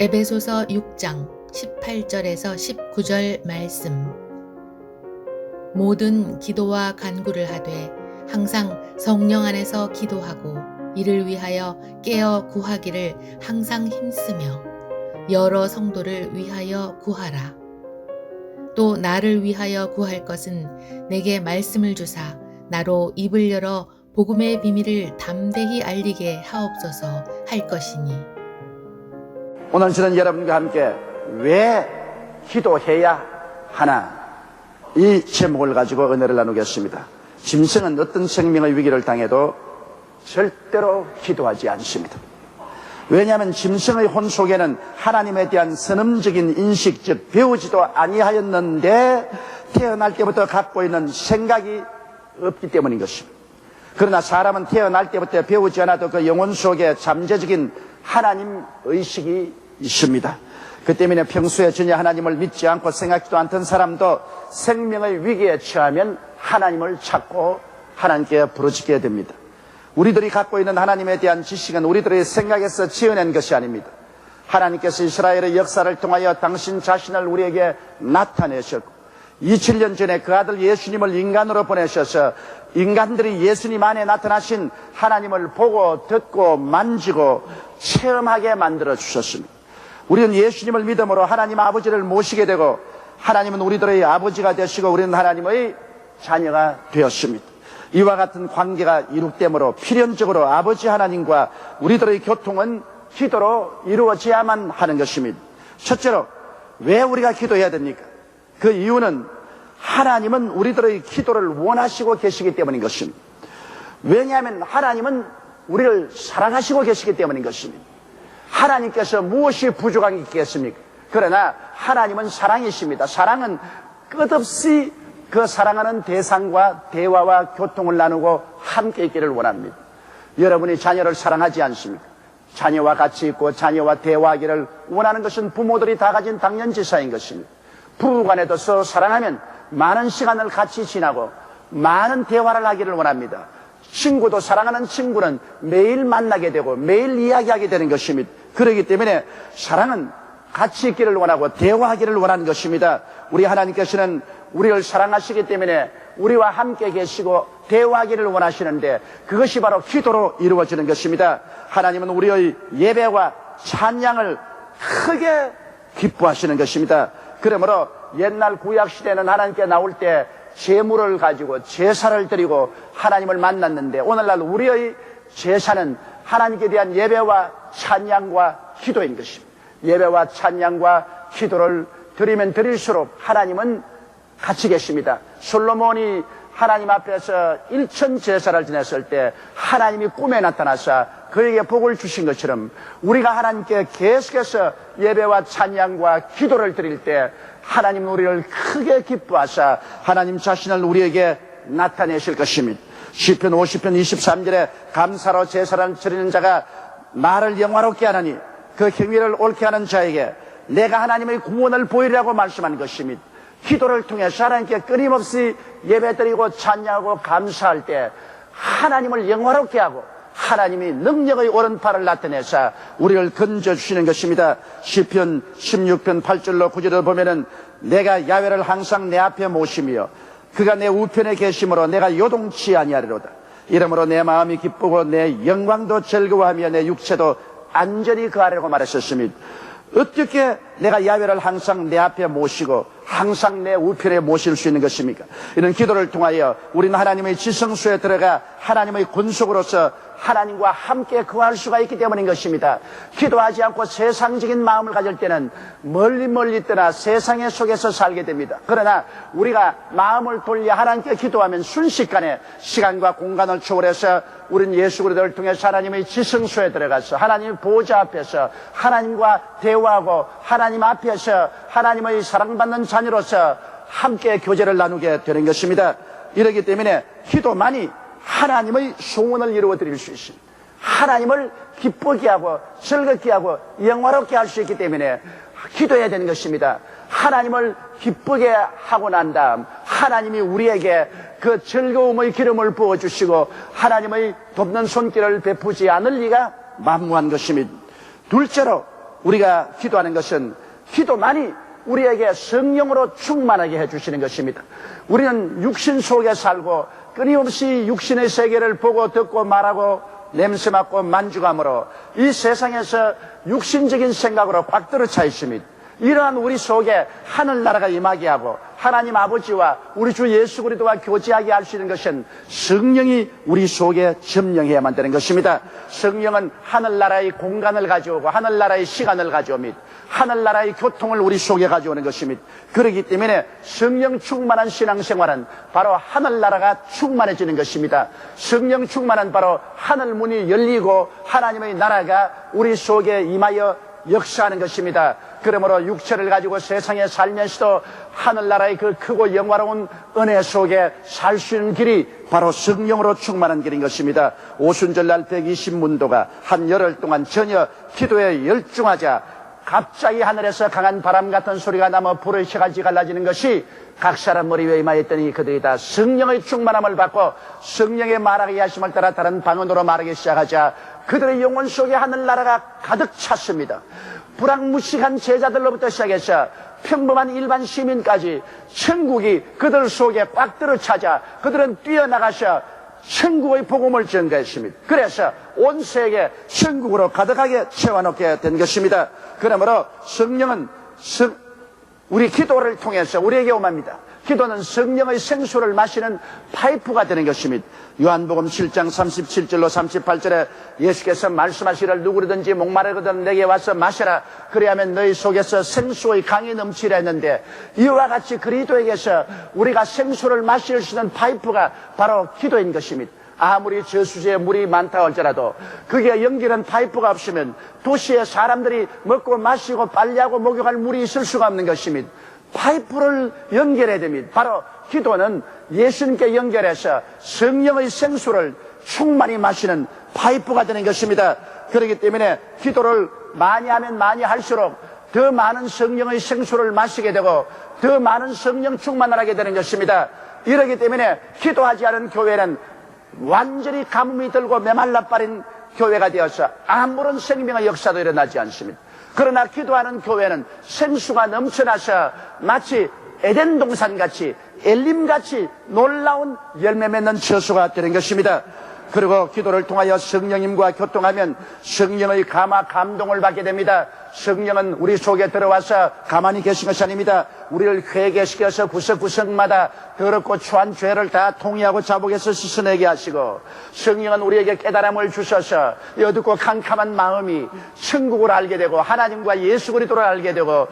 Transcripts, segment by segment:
에베소서 6장 18절에서 19절 말씀. 모든 기도와 간구를 하되 항상 성령 안에서 기도하고 이를 위하여 깨어 구하기를 항상 힘쓰며 여러 성도를 위하여 구하라. 또 나를 위하여 구할 것은 내게 말씀을 주사 나로 입을 열어 복음의 비밀을 담대히 알리게 하옵소서 할 것이니. 오늘 저는 여러분과 함께 왜 기도해야 하나, 이 제목을 가지고 은혜를 나누겠습니다. 짐승은 어떤 생명의 위기를 당해도 절대로 기도하지 않습니다. 왜냐하면 짐승의 혼 속에는 하나님에 대한 선음적인 인식, 즉 배우지도 아니하였는데 태어날 때부터 갖고 있는 생각이 없기 때문인 것입니다. 그러나 사람은 태어날 때부터 배우지 않아도 그 영혼 속에 잠재적인 하나님 의식이 있습니다. 그 때문에 평소에 전혀 하나님을 믿지 않고 생각지도 않던 사람도 생명의 위기에 처하면 하나님을 찾고 하나님께 부르짖게 됩니다. 우리들이 갖고 있는 하나님에 대한 지식은 우리들의 생각에서 지어낸 것이 아닙니다. 하나님께서 이스라엘의 역사를 통하여 당신 자신을 우리에게 나타내셨고 2000년 전에 그 아들 예수님을 인간으로 보내셔서 인간들이 예수님 안에 나타나신 하나님을 보고 듣고 만지고 체험하게 만들어 주셨습니다. 우리는 예수님을 믿음으로 하나님 아버지를 모시게 되고 하나님은 우리들의 아버지가 되시고 우리는 하나님의 자녀가 되었습니다. 이와 같은 관계가 이룩되므로 필연적으로 아버지 하나님과 우리들의 교통은 기도로 이루어져야만 하는 것입니다. 첫째로 왜 우리가 기도해야 됩니까? 그 이유는 하나님은 우리들의 기도를 원하시고 계시기 때문인 것입니다. 왜냐하면 하나님은 우리를 사랑하시고 계시기 때문인 것입니다. 하나님께서 무엇이 부족한 게 있겠습니까? 그러나 하나님은 사랑이십니다. 사랑은 끝없이 그 사랑하는 대상과 대화와 교통을 나누고 함께 있기를 원합니다. 여러분이 자녀를 사랑하지 않습니까? 자녀와 같이 있고 자녀와 대화하기를 원하는 것은 부모들이 다 가진 당연지사인 것입니다. 부부간에도 서로 사랑하면 많은 시간을 같이 지나고 많은 대화를 하기를 원합니다. 친구도 사랑하는 친구는 매일 만나게 되고 매일 이야기하게 되는 것입니다. 그렇기 때문에 사랑은 같이 있기를 원하고 대화하기를 원하는 것입니다. 우리 하나님께서는 우리를 사랑하시기 때문에 우리와 함께 계시고 대화하기를 원하시는데 그것이 바로 기도로 이루어지는 것입니다. 하나님은 우리의 예배와 찬양을 크게 기뻐하시는 것입니다. 그러므로 옛날 구약시대는 하나님께 나올 때 제물을 가지고 제사를 드리고 하나님을 만났는데 오늘날 우리의 제사는 하나님께 대한 예배와 찬양과 기도인 것입니다. 예배와 찬양과 기도를 드리면 드릴수록 하나님은 같이 계십니다. 솔로몬이 하나님 앞에서 1000 제사를 지냈을 때 하나님이 꿈에 나타나사 그에게 복을 주신 것처럼 우리가 하나님께 계속해서 예배와 찬양과 기도를 드릴 때 하나님은 우리를 크게 기뻐하사 하나님 자신을 우리에게 나타내실 것입니다. 시편 50편 23절에 감사로 제사를 드리는 자가 나를 영화롭게 하나니 그 행위를 옳게 하는 자에게 내가 하나님의 구원을 보이리라고 말씀한 것입니다. 기도를 통해서 하나님께 끊임없이 예배드리고 찬양하고 감사할 때 하나님을 영화롭게 하고 하나님이 능력의 오른팔을 나타내사 우리를 건져주시는 것입니다. 시편 16편 8절로 9절을 보면은 내가 야훼를 항상 내 앞에 모시며 그가 내 우편에 계심으로 내가 요동치 아니하리로다. 이러므로 내 마음이 기쁘고 내 영광도 즐거워하며 내 육체도 안전히 거하리라고 말하셨습니다. 어떻게 내가 야훼를 항상 내 앞에 모시고 항상 내 우편에 모실 수 있는 것입니까? 이런 기도를 통하여 우리는 하나님의 지성소에 들어가 하나님의 군속으로서 하나님과 함께 거할 수가 있기 때문인 것입니다. 기도하지 않고 세상적인 마음을 가질 때는 멀리 떠나 세상의 속에서 살게 됩니다. 그러나 우리가 마음을 돌려 하나님께 기도하면 순식간에 시간과 공간을 초월해서 우리는 예수 그리스도를 통해서 하나님의 지성소에 들어가서 하나님의 보좌 앞에서 하나님과 대화하고 하나님 앞에서 하나님의 사랑받는 자녀로서 함께 교제를 나누게 되는 것입니다. 이렇기 때문에 기도만이 하나님의 소원을 이루어드릴 수 있습니다. 하나님을 기쁘게 하고 즐겁게 하고 영화롭게 할 수 있기 때문에 기도해야 되는 것입니다. 하나님을 기쁘게 하고 난 다음 하나님이 우리에게 그 즐거움의 기름을 부어주시고 하나님의 돕는 손길을 베푸지 않을 리가 만무한 것입니다. 둘째로 우리가 기도하는 것은 기도만이 우리에게 성령으로 충만하게 해주시는 것입니다. 우리는 육신 속에 살고 끊임없이 육신의 세계를 보고 듣고 말하고 냄새 맡고 만족함으로 이 세상에서 육신적인 생각으로 꽉 들어차 있습니다. 이러한 우리 속에 하늘나라가 임하게 하고 하나님 아버지와 우리 주 예수 그리스도와 교제하게 할 수 있는 것은 성령이 우리 속에 점령해야만 되는 것입니다. 성령은 하늘나라의 공간을 가져오고 하늘나라의 시간을 가져옵니다. 하늘나라의 교통을 우리 속에 가져오는 것입니다. 그렇기 때문에 성령 충만한 신앙생활은 바로 하늘나라가 충만해지는 것입니다. 성령 충만은 바로 하늘문이 열리고 하나님의 나라가 우리 속에 임하여 역사하는 것입니다. 그러므로 육체를 가지고 세상에 살면서도 하늘나라의 그 크고 영화로운 은혜 속에 살 수 있는 길이 바로 성령으로 충만한 길인 것입니다. 오순절날 120문도가 한 열흘 동안 전혀 기도에 열중하자 갑자기 하늘에서 강한 바람 같은 소리가 나며 불의 시간이 갈라지는 것이 각 사람 머리 위에 임하였더니 그들이 다 성령의 충만함을 받고 성령의 말하게 하심을 따라 다른 방언으로 말하기 시작하자 그들의 영혼 속에 하늘나라가 가득 찼습니다. 불황무식한 제자들로부터 시작해서 평범한 일반 시민까지 천국이 그들 속에 꽉 들어차자 그들은 뛰어나가서 천국의 복음을 전가했습니다. 그래서 온 세계 천국으로 가득하게 채워넣게 된 것입니다. 그러므로 성령은 우리 기도를 통해서 우리에게 오합니다. 기도는 성령의 생수를 마시는 파이프가 되는 것입니다. 요한복음 7장 37절로 38절에 예수께서 말씀하시기를 누구든지 목마르거든 내게 와서 마셔라. 그리하면 너희 속에서 생수의 강이 넘치라 했는데 이와 같이 그리스도에게서 우리가 생수를 마실 수 있는 파이프가 바로 기도인 것입니다. 아무리 저수지에 물이 많다 할지라도 그게 연결한 파이프가 없으면 도시에 사람들이 먹고 마시고 빨래하고 목욕할 물이 있을 수가 없는 것입니다. 파이프를 연결해야 됩니다. 바로 기도는 예수님께 연결해서 성령의 생수를 충만히 마시는 파이프가 되는 것입니다. 그렇기 때문에 기도를 많이 하면 많이 할수록 더 많은 성령의 생수를 마시게 되고 더 많은 성령 충만을 하게 되는 것입니다. 이러기 때문에 기도하지 않은 교회는 완전히 가뭄이 들고 메말라 빠진 교회가 되어서 아무런 생명의 역사도 일어나지 않습니다. 그러나 기도하는 교회는 생수가 넘쳐나서 마치 에덴 동산같이 엘림같이 놀라운 열매 맺는 처소가 되는 것입니다. 그리고 기도를 통하여 성령님과 교통하면 성령의 감동을 받게 됩니다. 성령은 우리 속에 들어와서 가만히 계신 것이 아닙니다. 우리를 회개시켜서 구석구석마다 더럽고 추한 죄를 다 통회하고 자복해서 씻어내게 하시고 성령은 우리에게 깨달음을 주셔서 어둡고 캄캄한 마음이 천국을 알게 되고 하나님과 예수 그리스도를 알게 되고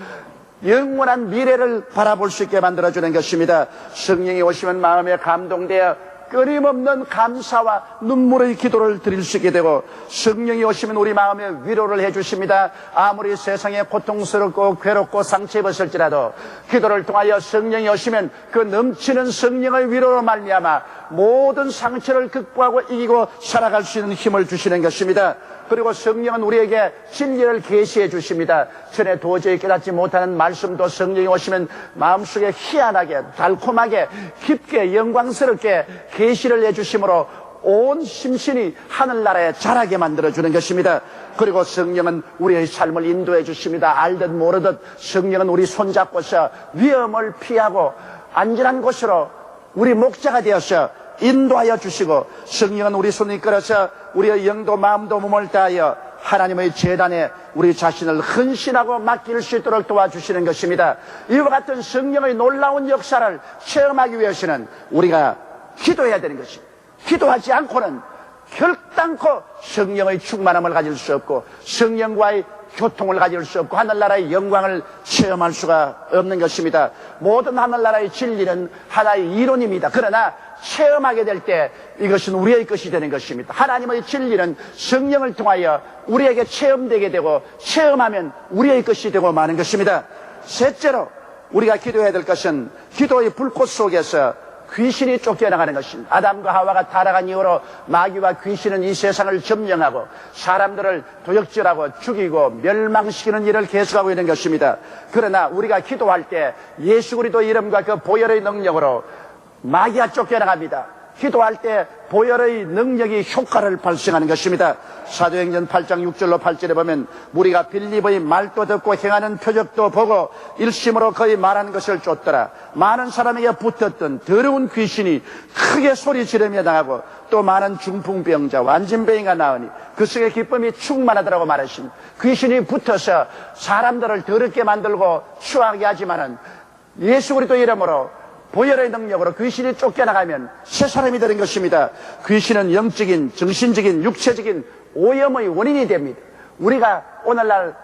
영원한 미래를 바라볼 수 있게 만들어주는 것입니다. 성령이 오시면 마음에 감동되어 끊임없는 감사와 눈물의 기도를 드릴 수 있게 되고 성령이 오시면 우리 마음에 위로를 해주십니다. 아무리 세상에 고통스럽고 괴롭고 상처 입었을지라도 기도를 통하여 성령이 오시면 그 넘치는 성령의 위로로 말미암아 모든 상처를 극복하고 이기고 살아갈 수 있는 힘을 주시는 것입니다. 그리고 성령은 우리에게 진리를 계시해 주십니다. 전에 도저히 깨닫지 못하는 말씀도 성령이 오시면 마음속에 희한하게 달콤하게 깊게 영광스럽게 계시를 해주심으로 온 심신이 하늘나라에 자라게 만들어주는 것입니다. 그리고 성령은 우리의 삶을 인도해 주십니다. 알듯 모르듯 성령은 우리 손잡고서 위험을 피하고 안전한 곳으로 우리 목자가 되어서 인도하여 주시고 성령은 우리 손을 이끌어서 우리의 영도 마음도 몸을 다하여 하나님의 제단에 우리 자신을 헌신하고 맡길 수 있도록 도와주시는 것입니다. 이와 같은 성령의 놀라운 역사를 체험하기 위해서는 우리가 기도해야 되는 것입니다. 기도하지 않고는 결단코 성령의 충만함을 가질 수 없고 성령과의 교통을 가질 수 없고 하늘나라의 영광을 체험할 수가 없는 것입니다. 모든 하늘나라의 진리는 하나의 이론입니다. 그러나 체험하게 될 때 이것은 우리의 것이 되는 것입니다. 하나님의 진리는 성령을 통하여 우리에게 체험되게 되고 체험하면 우리의 것이 되고 마는 것입니다. 셋째로 우리가 기도해야 될 것은 기도의 불꽃 속에서 귀신이 쫓겨나가는 것입니다. 아담과 하와가 타락한 이후로 마귀와 귀신은 이 세상을 점령하고 사람들을 도적질하고 죽이고 멸망시키는 일을 계속하고 있는 것입니다. 그러나 우리가 기도할 때 예수 그리스도 이름과 그 보혈의 능력으로 마귀가 쫓겨나갑니다. 기도할 때 보혈의 능력이 효과를 발생하는 것입니다. 사도행전 8장 6절로 8절에 보면 무리가 빌립의 말도 듣고 행하는 표적도 보고 일심으로 그의 말하는 것을 쫓더라. 많은 사람에게 붙었던 더러운 귀신이 크게 소리 지르며 나가고 또 많은 중풍병자 완진병이가 나으니 그 속에 기쁨이 충만하더라고 말했습니다. 귀신이 붙어서 사람들을 더럽게 만들고 추하게 하지만은 예수 그리스도 이름으로 보혈의 능력으로 귀신이 쫓겨나가면 새 사람이 되는 것입니다. 귀신은 영적인, 정신적인, 육체적인 오염의 원인이 됩니다. 우리가 오늘날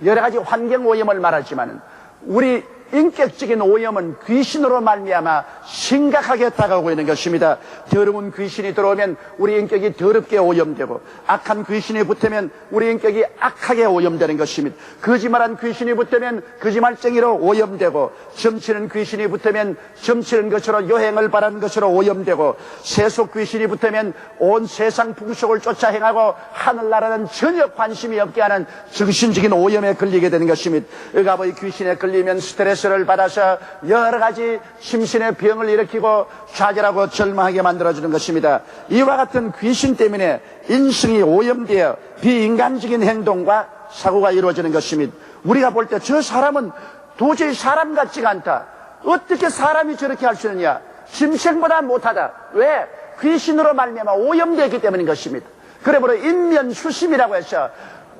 여러 가지 환경 오염을 말하지만 우리 인격적인 오염은 귀신으로 말미암아 심각하게 다가오고 있는 것입니다. 더러운 귀신이 들어오면 우리 인격이 더럽게 오염되고 악한 귀신이 붙으면 우리 인격이 악하게 오염되는 것입니다. 거짓말한 귀신이 붙으면 거짓말쟁이로 오염되고 점치는 귀신이 붙으면 점치는 것으로 요행을 바라는 것으로 오염되고 세속 귀신이 붙으면 온 세상 풍속을 쫓아 행하고 하늘나라는 전혀 관심이 없게 하는 정신적인 오염에 걸리게 되는 것입니다. 억압의 귀신에 걸리면 스트레스를 받아서 여러 가지 심신의 병을 일으키고 좌절하고 절망하게 만들어주는 것입니다. 이와 같은 귀신 때문에 인성이 오염되어 비인간적인 행동과 사고가 이루어지는 것입니다. 우리가 볼 때 저 사람은 도저히 사람 같지가 않다. 어떻게 사람이 저렇게 할 수 있느냐? 짐승보다 못하다. 왜? 귀신으로 말미암아 오염되었기 때문인 것입니다. 그러므로 인면수심이라고 해서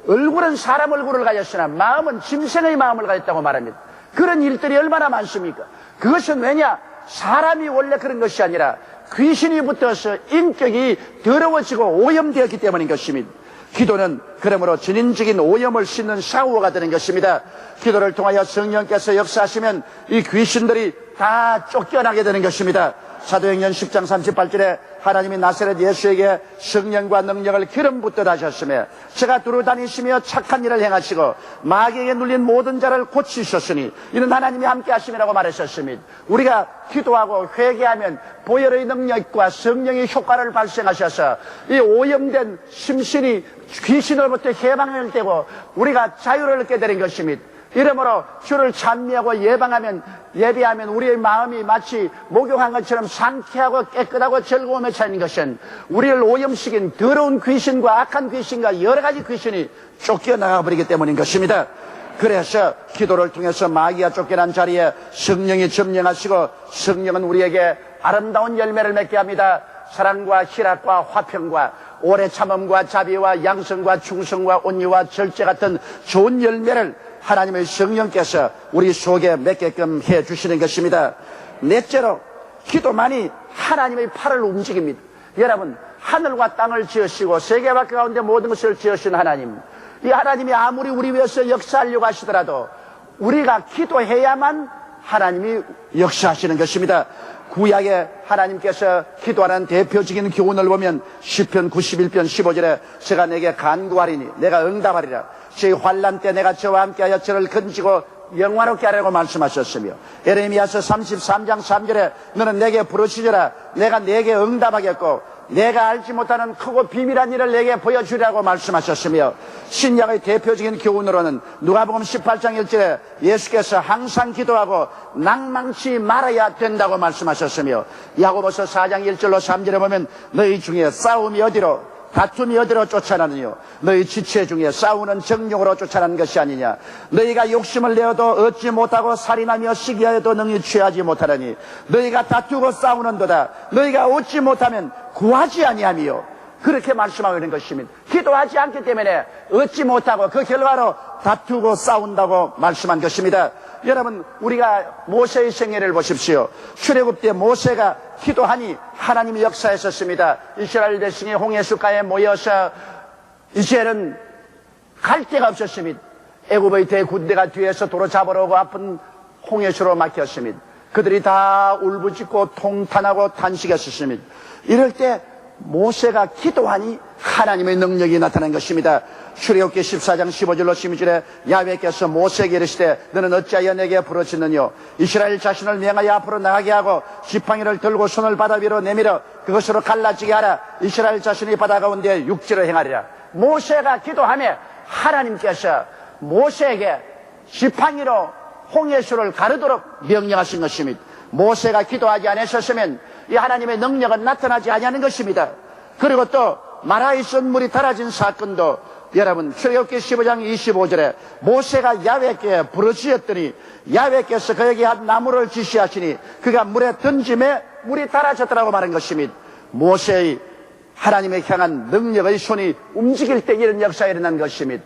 얼굴은 사람 얼굴을 가졌으나 마음은 짐승의 마음을 가졌다고 말합니다. 그런 일들이 얼마나 많습니까? 그것은 왜냐? 사람이 원래 그런 것이 아니라 귀신이 붙어서 인격이 더러워지고 오염되었기 때문인 것입니다. 기도는 그러므로 전인적인 오염을 씻는 샤워가 되는 것입니다. 기도를 통하여 성령께서 역사하시면 이 귀신들이 다 쫓겨나게 되는 것입니다. 사도행전 10장 38절에 하나님이 나사렛 예수에게 성령과 능력을 기름 붓듯 하셨으며 제가 두루 다니시며 착한 일을 행하시고 마귀에게 눌린 모든 자를 고치셨으니 이는 하나님이 함께 하심이라고 말하셨습니다. 우리가 기도하고 회개하면 보혈의 능력과 성령의 효과를 발생하셔서 이 오염된 심신이 귀신으로부터 해방을 되고 우리가 자유를 얻게 되는 것입니다. 이러므로 주를 찬미하고 예배하면 우리의 마음이 마치 목욕한 것처럼 상쾌하고 깨끗하고 즐거움에 차는 것은 우리를 오염시킨 더러운 귀신과 악한 귀신과 여러 가지 귀신이 쫓겨나가 버리기 때문인 것입니다. 그래서 기도를 통해서 마귀가 쫓겨난 자리에 성령이 점령하시고 성령은 우리에게 아름다운 열매를 맺게 합니다. 사랑과 희락과 화평과 오래 참음과 자비와 양성과 충성과 온유와 절제 같은 좋은 열매를 하나님의 성령께서 우리 속에 맺게끔 해주시는 것입니다. 넷째로 기도만이 하나님의 팔을 움직입니다. 여러분, 하늘과 땅을 지으시고 세계와 그 가운데 모든 것을 지으신 하나님, 이 하나님이 아무리 우리 위해서 역사하려고 하시더라도 우리가 기도해야만 하나님이 역사하시는 것입니다. 구약에 하나님께서 기도하는 대표적인 교훈을 보면 시편 91편 15절에 제가 내게 간구하리니 내가 응답하리라. 저희 환난 때 내가 저와 함께하여 저를 건지고 영화롭게 하라고 말씀하셨으며 에레미야서 33장 3절에 너는 내게 부르짖으라 내가 내게 응답하겠고 내가 알지 못하는 크고 비밀한 일을 내게 보여주리라고 말씀하셨으며 신약의 대표적인 교훈으로는 누가복음 18장 1절에 예수께서 항상 기도하고 낭망치 말아야 된다고 말씀하셨으며 야고보서 4장 1절로 3절에 보면 너희 중에 싸움이 어디로 다툼이 어디로 쫓아나느뇨 너희 지체 중에 싸우는 정욕으로 쫓아나는 것이 아니냐 너희가 욕심을 내어도 얻지 못하고 살인하며 시기하여도 능히 취하지 못하느니 너희가 다투고 싸우는도다 너희가 얻지 못하면 구하지 아니하며 그렇게 말씀하고 있는 것입니다. 기도하지 않기 때문에 얻지 못하고 그 결과로 다투고 싸운다고 말씀한 것입니다. 여러분, 우리가 모세의 생애를 보십시오. 출애굽 때 모세가 기도하니 하나님이 역사했었습니다. 이스라엘 백성이 홍해수가에 모여서 이제는 갈 데가 없었습니다. 애굽의 대군대가 뒤에서 도로 잡으러 오고 아픈 홍해수로 막혔습니다. 그들이 다 울부짖고 통탄하고 탄식했었습니다. 이럴 때 모세가 기도하니 하나님의 능력이 나타난 것입니다. 출애굽기 14장 15절로 16절에 야훼께서 모세에게 이르시되 너는 어찌하여 내게 부르짖느뇨 이스라엘 자신을 명하여 앞으로 나가게 하고 지팡이를 들고 손을 바다 위로 내밀어 그것으로 갈라지게 하라 이스라엘 자신이 바다 가운데 육지로 행하리라. 모세가 기도하며 하나님께서 모세에게 지팡이로 홍해수를 가르도록 명령하신 것입니다. 모세가 기도하지 않으셨으면 이 하나님의 능력은 나타나지 아니하는 것입니다. 그리고 또 마라의 썬물이 달아진 사건도 여러분 출애굽기 15장 25절에 모세가 야훼께 부르짖었더니 야훼께서 그에게 한 나무를 지시하시니 그가 물에 던짐에 물이 달아졌더라고 말한 것입니다. 모세의 하나님의 향한 능력의 손이 움직일 때 이런 역사가 일어난 것입니다.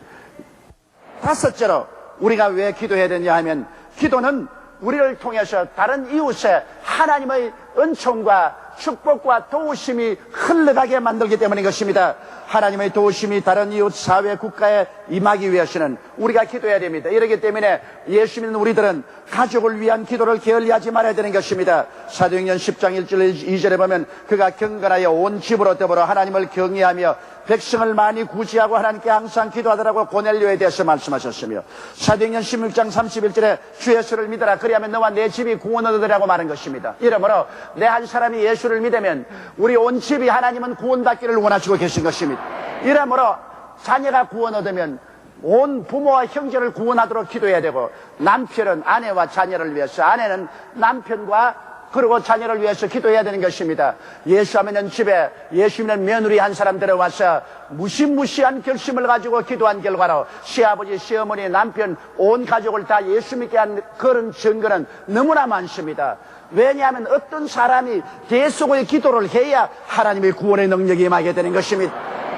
다섯째로 우리가 왜 기도해야 되냐 하면 기도는 우리를 통해서 다른 이웃에 하나님의 은총과 축복과 도우심이 흘러가게 만들기 때문인 것입니다. 하나님의 도우심이 다른 이웃 사회 국가에 임하기 위해서는 우리가 기도해야 됩니다. 이렇기 때문에 예수 믿는 우리들은 가족을 위한 기도를 게을리하지 말아야 되는 것입니다. 사도행전 10장 1절 2절에 보면 그가 경건하여 온 집으로 더불어 하나님을 경외하며 백성을 많이 구제하고 하나님께 항상 기도하더라고 고넬료에 대해서 말씀하셨으며 사도행전 16장 31절에 주 예수를 믿어라 그리하면 너와 내 집이 구원을 얻으라고 말한 것입니다. 이러므로 내 한 사람이 예수를 믿으면 우리 온 집이 하나님은 구원받기를 원하시고 계신 것입니다. 이러므로 자녀가 구원 얻으면 온 부모와 형제를 구원하도록 기도해야 되고 남편은 아내와 자녀를 위해서 아내는 남편과 그리고 자녀를 위해서 기도해야 되는 것입니다. 예수하면 집에 예수 믿는 며느리 한 사람 데려와서 무시무시한 결심을 가지고 기도한 결과로 시아버지, 시어머니, 남편 온 가족을 다 예수 믿게 한 그런 증거는 너무나 많습니다. 왜냐하면 어떤 사람이 대속의 기도를 해야 하나님의 구원의 능력이 임하게 되는 것입니다.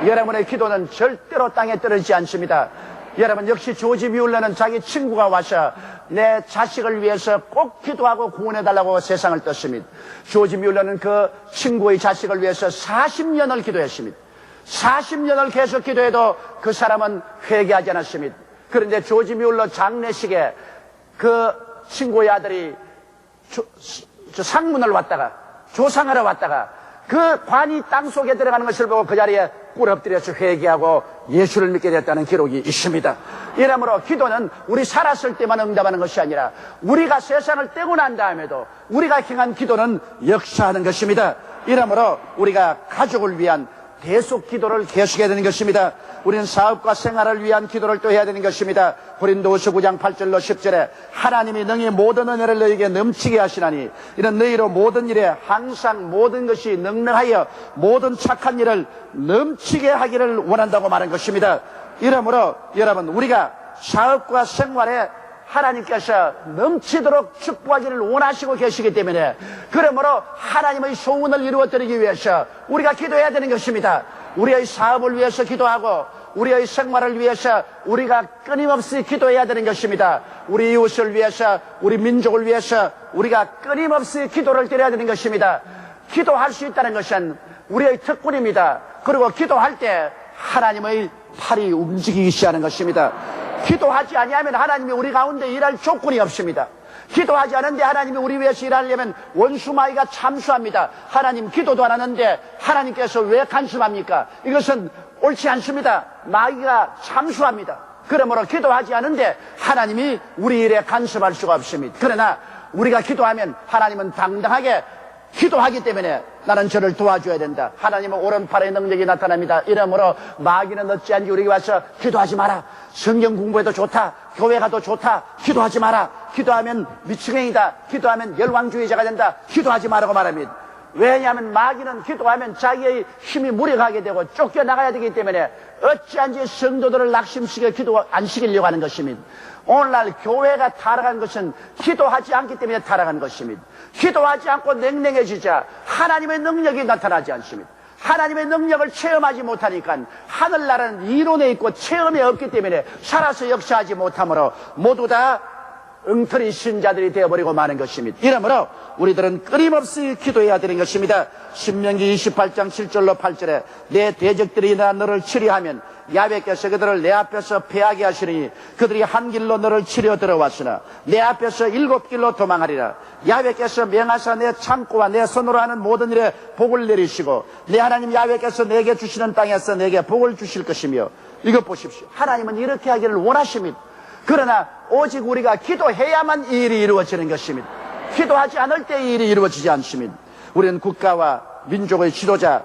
여러분의 기도는 절대로 땅에 떨어지지 않습니다. 여러분 역시 조지 뮬러는 자기 친구가 와서 내 자식을 위해서 꼭 기도하고 구원해달라고 세상을 떴습니다. 조지 뮬러는 그 친구의 자식을 위해서 40년을 기도했습니다. 40년을 계속 기도해도 그 사람은 회개하지 않았습니다. 그런데 조지 뮬러 장례식에 그 친구의 아들이 상문을 왔다가 조상하러 왔다가 그 관이 땅속에 들어가는 것을 보고 그 자리에 꿇 엎드려서 회개하고 예수를 믿게 됐다는 기록이 있습니다. 이러므로 기도는 우리 살았을 때만 응답하는 것이 아니라 우리가 세상을 떼고 난 다음에도 우리가 행한 기도는 역사하는 것입니다. 이러므로 우리가 가족을 위한 대속 기도를 계속해야 되는 것입니다. 우리는 사업과 생활을 위한 기도를 또 해야 되는 것입니다. 고린도후서 9장 8절로 10절에 하나님이 능히 모든 은혜를 너희에게 넘치게 하시나니 이는 너희로 모든 일에 항상 모든 것이 능능하여 모든 착한 일을 넘치게 하기를 원한다고 말한 것입니다. 이러므로 여러분 우리가 사업과 생활에 하나님께서 넘치도록 축복하기를 원하시고 계시기 때문에 그러므로 하나님의 소원을 이루어드리기 위해서 우리가 기도해야 되는 것입니다. 우리의 사업을 위해서 기도하고 우리의 생활을 위해서 우리가 끊임없이 기도해야 되는 것입니다. 우리 이웃을 위해서 우리 민족을 위해서 우리가 끊임없이 기도를 드려야 되는 것입니다. 기도할 수 있다는 것은 우리의 특권입니다. 그리고 기도할 때 하나님의 팔이 움직이기 시작하는 것입니다. 기도하지 아니하면 하나님이 우리 가운데 일할 조건이 없습니다. 기도하지 않은데 하나님이 우리 위해서 일하려면 원수마귀가 참수합니다. 하나님 기도도 안 하는데 하나님께서 왜 간섭합니까? 이것은 옳지 않습니다. 마귀가 참수합니다. 그러므로 기도하지 않은데 하나님이 우리 일에 간섭할 수가 없습니다. 그러나 우리가 기도하면 하나님은 당당하게 기도하기 때문에 나는 저를 도와줘야 된다. 하나님은 오른팔의 능력이 나타납니다. 이러므로 마귀는 어찌한지 우리에게 와서 기도하지 마라. 성경 공부해도 좋다. 교회 가도 좋다. 기도하지 마라. 기도하면 미치광이다. 기도하면 열왕주의자가 된다. 기도하지 마라고 말합니다. 왜냐하면 마귀는 기도하면 자기의 힘이 무력하게 되고 쫓겨나가야 되기 때문에 어찌한지 성도들을 낙심시켜 기도 안 시키려고 하는 것입니다. 오늘날 교회가 타락한 것은 기도하지 않기 때문에 타락한 것입니다. 기도하지 않고 냉랭해지자 하나님의 능력이 나타나지 않습니다. 하나님의 능력을 체험하지 못하니까 하늘나라는 이론에 있고 체험에 없기 때문에 살아서 역사하지 못하므로 모두 다 엉터리 신자들이 되어버리고 마는 것입니다. 이러므로 우리들은 끊임없이 기도해야 되는 것입니다. 신명기 28장 7절로 8절에 내 대적들이 나 너를 치리하면 야훼께서 그들을 내 앞에서 패하게 하시니 그들이 한 길로 너를 치려 들어왔으나 내 앞에서 7길로 도망하리라. 야훼께서 명하사 내 창고와 내 손으로 하는 모든 일에 복을 내리시고 내 하나님 야훼께서 내게 주시는 땅에서 내게 복을 주실 것이며 이것 보십시오. 하나님은 이렇게 하기를 원하십니다. 그러나 오직 우리가 기도해야만 이 일이 이루어지는 것입니다. 기도하지 않을 때 이 일이 이루어지지 않습니다. 우리는 국가와 민족의 지도자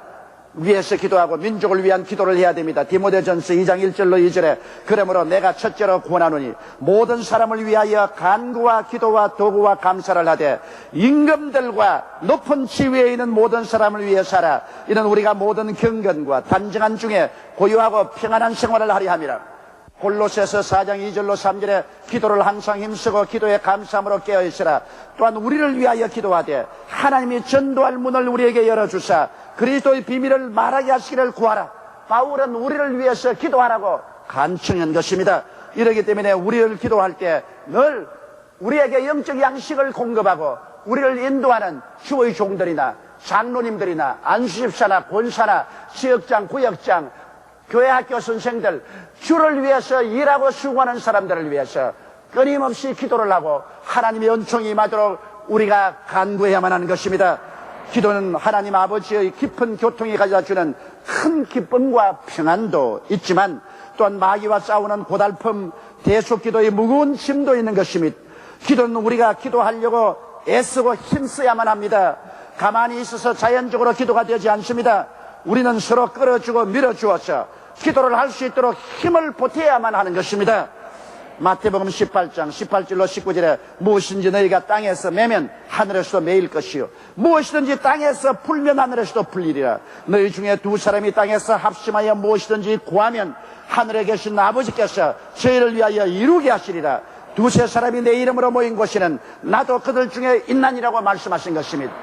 위해서 기도하고 민족을 위한 기도를 해야 됩니다. 디모데전서 2장 1절로 2절에 그러므로 내가 첫째로 권하노니 모든 사람을 위하여 간구와 기도와 도구와 감사를 하되 임금들과 높은 지위에 있는 모든 사람을 위해 살아. 이는 우리가 모든 경건과 단정한 중에 고요하고 평안한 생활을 하려 함이라. 골로새서 4장 2절로 3절에 기도를 항상 힘쓰고 기도에 감사함으로 깨어있으라. 또한 우리를 위하여 기도하되 하나님이 전도할 문을 우리에게 열어주사 그리스도의 비밀을 말하게 하시기를 구하라. 바울은 우리를 위해서 기도하라고 간청한 것입니다. 이러기 때문에 우리를 기도할 때 늘 우리에게 영적 양식을 공급하고 우리를 인도하는 주의 종들이나 장로님들이나 안수집사나 권사나 지역장, 구역장, 교회 학교 선생들, 주를 위해서 일하고 수고하는 사람들을 위해서 끊임없이 기도를 하고 하나님의 은총이 임하도록 우리가 간구해야만 하는 것입니다. 기도는 하나님 아버지의 깊은 교통이 가져다주는 큰 기쁨과 평안도 있지만 또한 마귀와 싸우는 고달픔, 대속기도의 무거운 짐도 있는 것입니다. 기도는 우리가 기도하려고 애쓰고 힘써야만 합니다. 가만히 있어서 자연적으로 기도가 되지 않습니다. 우리는 서로 끌어주고 밀어주어서 기도를 할 수 있도록 힘을 보태야만 하는 것입니다. 마태복음 18장 18절로 19절에 무엇인지 너희가 땅에서 매면 하늘에서도 매일 것이요 무엇이든지 땅에서 풀면 하늘에서도 풀리리라. 너희 중에 두 사람이 땅에서 합심하여 무엇이든지 구하면 하늘에 계신 아버지께서 저희를 위하여 이루게 하시리라. 두세 사람이 내 이름으로 모인 곳에는 나도 그들 중에 있나니라고 말씀하신 것입니다.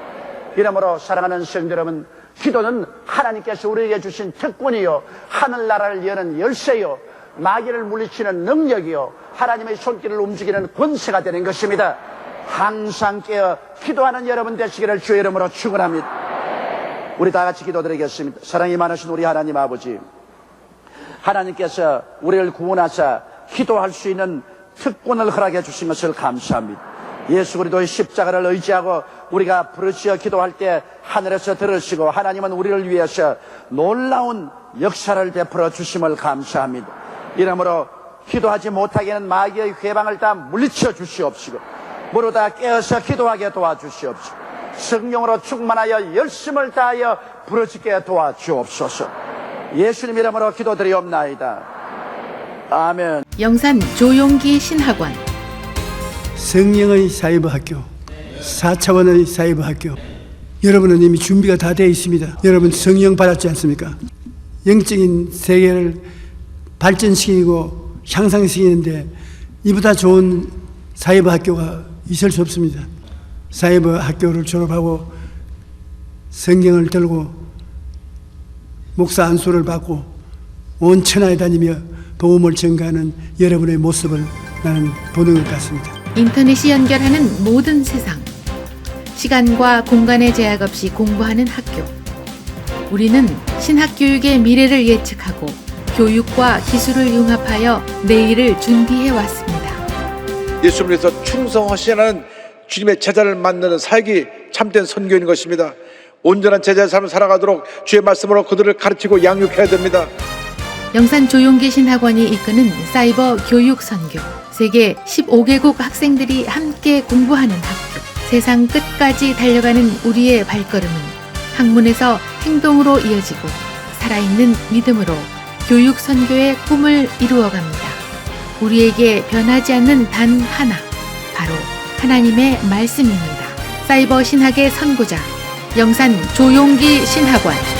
이러므로 사랑하는 성도 여러분, 기도는 하나님께서 우리에게 주신 특권이요 하늘나라를 여는 열쇠요 마귀를 물리치는 능력이요 하나님의 손길을 움직이는 권세가 되는 것입니다. 항상 깨어 기도하는 여러분 되시기를 주의 이름으로 축원합니다. 우리 다 같이 기도드리겠습니다. 사랑이 많으신 우리 하나님 아버지, 하나님께서 우리를 구원하사 기도할 수 있는 특권을 허락해 주신 것을 감사합니다. 예수 그리스도의 십자가를 의지하고 우리가 부르짖어 기도할 때 하늘에서 들으시고 하나님은 우리를 위해서 놀라운 역사를 베풀어 주심을 감사합니다. 이러므로 기도하지 못하게는 마귀의 회방을 다 물리쳐 주시옵시고 무릇 다 깨어서 기도하게 도와주시옵시고 성령으로 충만하여 열심을 다하여 부르짖게 도와주옵소서. 예수님 이름으로 기도드리옵나이다. 아멘. 영산 조용기 신학원 성령의 사이버 학교, 4차원의 사이버 학교. 여러분은 이미 준비가 다 되어 있습니다. 여러분 성령 받았지 않습니까? 영적인 세계를 발전시키고 향상시키는데 이보다 좋은 사이버 학교가 있을 수 없습니다. 사이버 학교를 졸업하고 성경을 들고 목사 안수를 받고 온 천하에 다니며 복음을 전가하는 여러분의 모습을 나는 보는 것 같습니다. 인터넷이 연결하는 모든 세상, 시간과 공간의 제약 없이 공부하는 학교. 우리는 신학교육의 미래를 예측하고 교육과 기술을 융합하여 내일을 준비해 왔습니다. 예수를 위해서 충성하시는 주님의 제자를 만드는 사역이 참된 선교인 것입니다. 온전한 제자의 삶을 살아가도록 주의 말씀으로 그들을 가르치고 양육해야 됩니다. 영산 조용기 신학원이 이끄는 사이버 교육 선교. 세계 15개국 학생들이 함께 공부하는 학교. 세상 끝까지 달려가는 우리의 발걸음은 학문에서 행동으로 이어지고 살아있는 믿음으로 교육 선교의 꿈을 이루어갑니다. 우리에게 변하지 않는 단 하나, 바로 하나님의 말씀입니다. 사이버 신학의 선구자, 영산 조용기 신학원.